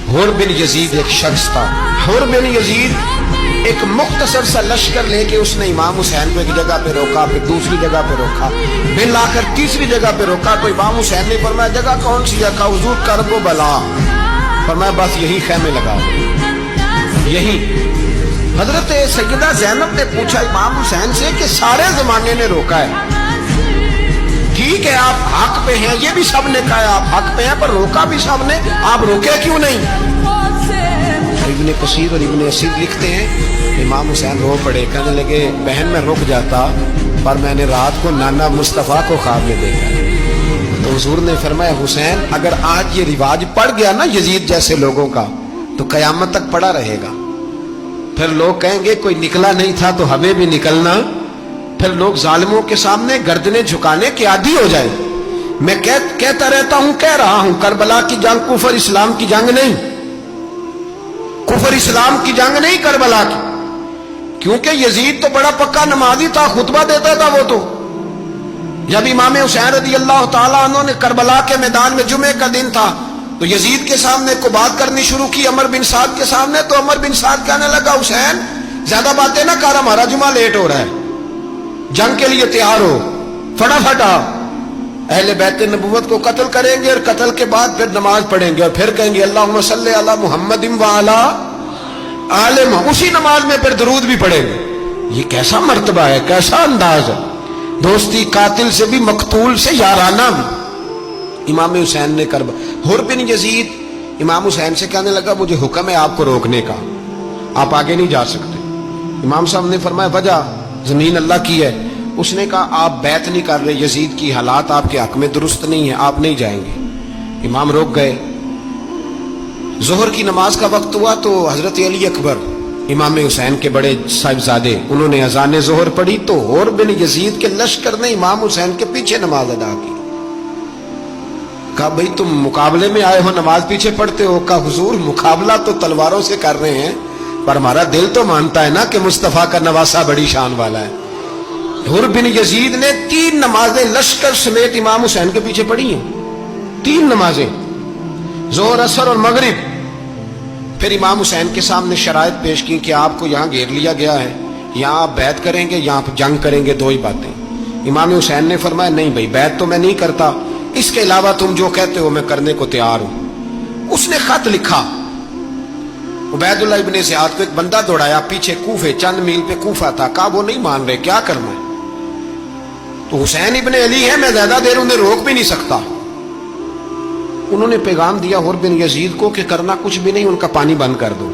हुर बिन यजीद एक शख्स था। हुर बिन यजीद एक मुख्तसर सा लश्कर लेके उसने इमाम हुसैन को एक जगह पे रोका, फिर दूसरी जगह पे रोका, फिर लाकर तीसरी जगह पे रोका। तो इमाम हुसैन ने फरमाया जगह कौन सी है? कहा हुजूर करबो बला। फरमाया बस यही खैमे लगा यही। हजरत सैयदा ज़ैनब ने पूछा इमाम हुसैन से कि सारे जमाने ने रोका है, ठीक है आप हक पे हैं, ये भी सब ने कहा आप हक पे हैं, पर रोका भी सब ने, आप रोके क्यों नहीं? इब्ने कसीर और इब्ने असीर लिखते हैं इमाम हुसैन रो पड़े, कहने लगे बहन मैं रुक जाता पर मैंने रात को नाना मुस्तफ़ा को ख्वाब में देखा। तो हुजूर ने फरमाया हुसैन अगर आज ये रिवाज पड़ गया ना यजीद जैसे लोगों का तो कयामत तक पड़ा रहेगा। फिर लोग कहेंगे कोई निकला नहीं था तो हमें भी निकलना, फिर लोग जालिमों के सामने गर्दनें झुकाने के आदी हो जाए। मैं कहता रहता हूं, कह रहा हूं, करबला की जंग कुफर इस्लाम की जंग नहीं, कुफर इस्लाम की जंग नहीं करबला की, क्योंकि यजीद तो बड़ा पक्का नमाजी था, खुतबा देता था वो तो। जब इमाम हुसैन रज़ी अल्लाह तआला अन्हु ने करबला के मैदान में जुमे का दिन था तो यजीद के सामने को बात करनी शुरू की, अमर बिन साद के सामने। तो अमर बिन साद कहने लगा हुसैन ज्यादा बातें ना कर, हमारा जुमा लेट हो रहा है, जंग के लिए तैयार हो, फटाफट आ। अहले बैत नबुव्वत को कत्ल करेंगे और कत्ल के बाद फिर नमाज पढ़ेंगे और फिर कहेंगे अल्लाहुम्मा सल्ली अला मुहम्मदिन व अला आले मुहम्मद, उसी नमाज में फिर दरूद भी पढ़ेंगे। ये कैसा मर्तबा है, कैसा अंदाज है, दोस्ती कातिल से भी मकतूल से याराना भी। इमाम हुसैन ने कर हुर बिन यजीद इमाम हुसैन से कहने लगा मुझे हुक्म है आपको रोकने का, आप आगे नहीं जा सकते। इमाम साहब ने फरमाया वजह? जमीन अल्लाह की है। उसने कहा आप बैत नहीं कर रहे, यजीद की हालात आपके हक में दुरुस्त नहीं है, आप नहीं जाएंगे। इमाम रोक गए। जोहर की नमाज का वक्त हुआ तो हजरत अली अकबर इमाम हुसैन के बड़े साहिबजादे उन्होंने अजान जोहर पढ़ी तो हुर बिन यजीद के लश्कर ने इमाम हुसैन के पीछे नमाज अदा की। कहा भाई तुम मुकाबले में आए हो, नमाज पीछे पढ़ते हो? कहा हुजूर मुकाबला तो तलवारों से कर रहे हैं पर हमारा दिल तो मानता है ना कि मुस्तफा का नवासा बड़ी शान वाला है। हुर बिन यजीद ने 3 नमाजें लश्कर समेत इमाम हुसैन के पीछे पढ़ी हैं, 3 नमाजें, जोहर असर और मगरिब। फिर इमाम हुसैन के सामने शराइत पेश की कि आपको यहाँ घेर लिया गया है, यहाँ आप बैत करेंगे या आप जंग करेंगे, 2 ही बातें। इमाम हुसैन ने फरमाया नहीं भाई बैत तो मैं नहीं करता, इसके अलावा तुम जो कहते हो मैं करने को तैयार हूं। उसने खत लिखा, उबैदुल्लाह इब्ने ज़ियाद को एक बंदा दौड़ाया पीछे, कूफे चंद मील पे कूफा था। कहा वो नहीं मान रहे, क्या करना है? तो हुसैन इब्ने अली है, मैं ज्यादा देर उन्हें रोक भी नहीं सकता। उन्होंने पैगाम दिया हुर बिन यजीद को कि करना कुछ भी नहीं, उनका पानी बंद कर दो,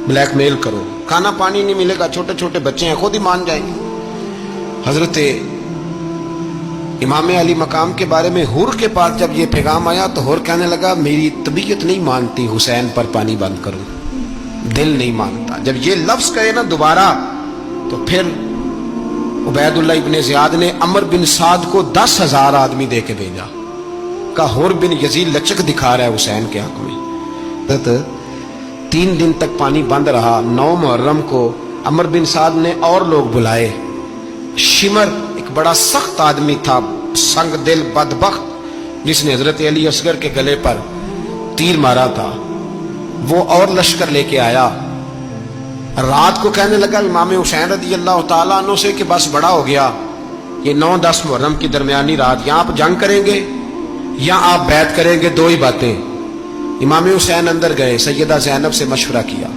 ब्लैकमेल करो, खाना पानी नहीं मिलेगा, छोटे छोटे बच्चे हैं, खुद ही मान जाएंगे। हजरत इमाम अली मकाम के बारे में हुर के पास जब ये पैगाम आया तो हुर कहने लगा मेरी तबीयत नहीं मानती हुसैन पर पानी बंद करूं, दिल नहीं मानता। जब ये लफ्ज कहे ना दोबारा तो फिर उबैदुल्लाह इब्ने ज़ियाद ने अमर बिन साद को 10,000 आदमी दे के भेजा। का हुर बिन यजीद लचक दिखा रहा है हुसैन के हक में। 3 दिन तक पानी बंद रहा। 9 मुहर्रम को अमर बिन साद ने और लोग बुलाए। शिमर एक बड़ा सख्त आदमी था, संग दिल बदबख्त, जिसने हजरत अली असगर के गले पर तीर मारा था, वो और लश्कर लेके आया। रात को कहने लगा इमाम हुसैन रज़ी अल्लाह तआला अन्हु से कि बस बड़ा हो गया, ये 9-10 मुहर्रम की दरमियानी रात, यहाँ आप जंग करेंगे या आप बैत करेंगे, 2 ही बातें। इमाम हुसैन अंदर गए, सैयदा ज़ैनब से मशवरा किया,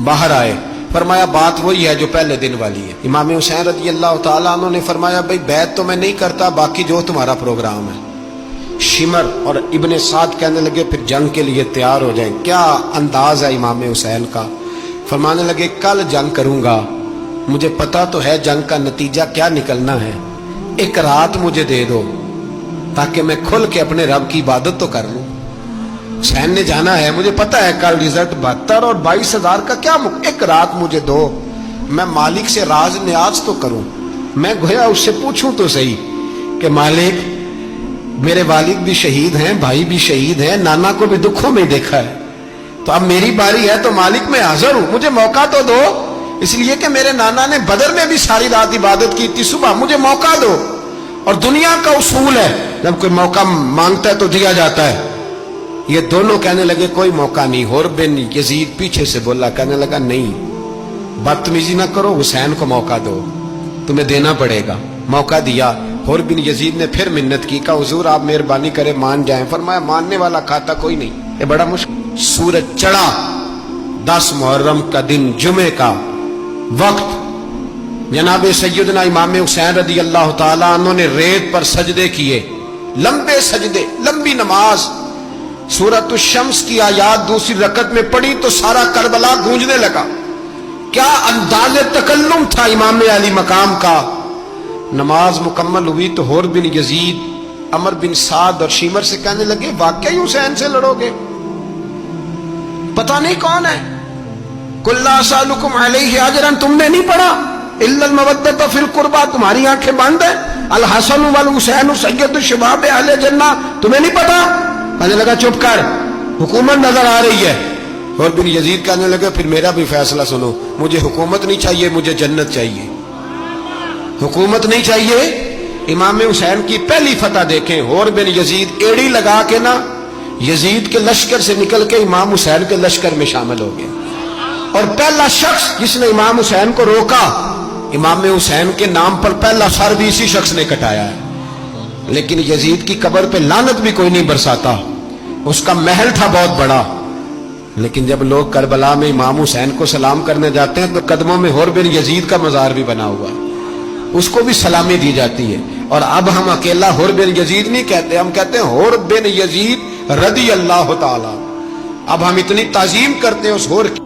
बाहर आए, फरमाया बात वही है जो पहले दिन वाली है। इमाम हुसैन रज़ी अल्लाह तआला अन्हु ने फरमाया भाई बैत तो मैं नहीं करता, बाकी जो तुम्हारा प्रोग्राम है। शिमर और इब्ने साद कहने लगे फिर जंग के लिए तैयार हो जाएं। क्या अंदाज है इमाम हुसैन का। फरमाने लगे कल जंग करूंगा, मुझे पता तो है जंग का नतीजा क्या निकलना है, एक रात मुझे दे दो ताकि मैं खुल के अपने रब की इबादत तो कर लूं। हुसैन ने जाना है, मुझे पता है कल रिजल्ट 72 और 22,000 का क्या एक रात मुझे दो, मैं मालिक से राज न्याज तो करूं, मैं गोया उससे पूछूं तो सही कि मालिक मेरे वालिद भी शहीद हैं, भाई भी शहीद हैं, नाना को भी दुखों में देखा है, तो अब मेरी बारी है तो मालिक मैं हाजिर हूं, मुझे मौका तो दो, इसलिए कि मेरे नाना ने बदर में भी सारी रात इबादत की थी, सुबह मुझे मौका दो। और दुनिया का उसूल है जब कोई मौका मांगता है तो दिया जाता है। یہ دونوں کہنے لگے کوئی موقع نہیں. حر بن یزید پیچھے سے بولا, کہنے لگا نہیں بدتمیزی نہ کرو, حسین کو موقع دو, تمہیں دینا پڑے گا. موقع دیا. حر بن یزید نے پھر منت کی, کہا حضور آپ مہربانی کرے مان جائیں. فرمایا ماننے والا کھاتا کوئی نہیں. یہ بڑا مشکل. سورج چڑھا, 10 محرم کا دن, جمعے کا وقت. جناب سیدنا امام حسین رضی اللہ تعالیٰ عنہ نے ریت پر سجدے کیے, لمبے سجدے, لمبی نماز. سورۃ الشمس کی آیات دوسری رکعت میں پڑھی تو سارا کربلا گونجنے لگا. کیا انداز تکلم تھا امام علی مقام کا. نماز مکمل ہوئی تو حر بن یزید, عمر بن سعد اور شیمر سے کہنے لگے واقعی حسین سے لڑو گے؟ پتہ نہیں کون ہے. قل لا اسألکم علیہ اجرا, تم نے نہیں پڑھا الا المودۃ فی القربى, تمہاری آنکھیں بند ہیں. الحسن والحسین سید الشباب اہل جنہ, تمہیں نہیں پتا؟ کہنے لگا چپ کر, حکومت نظر آ رہی ہے. اور بن یزید کہنے لگے پھر میرا بھی فیصلہ سنو, مجھے حکومت نہیں چاہیے, مجھے جنت چاہیے. حکومت نہیں چاہیے. امام حسین کی پہلی فتح دیکھیں, اور بن یزید ایڑی لگا کے نا یزید کے لشکر سے نکل کے امام حسین کے لشکر میں شامل ہو گئے. اور پہلا شخص جس نے امام حسین کو روکا, امام حسین کے نام پر پہلا سر بھی اسی شخص نے کٹایا ہے. لیکن یزید کی قبر پہ لعنت بھی کوئی نہیں برساتا, اس کا محل تھا بہت بڑا. لیکن جب لوگ کربلا میں امام حسین کو سلام کرنے جاتے ہیں تو قدموں میں حر بن یزید کا مزار بھی بنا ہوا ہے, اس کو بھی سلامی دی جاتی ہے. اور اب ہم اکیلا حر بن یزید نہیں کہتے, ہم کہتے ہیں حر بن یزید رضی اللہ تعالی. اب ہم اتنی تعظیم کرتے ہیں اس حر کی.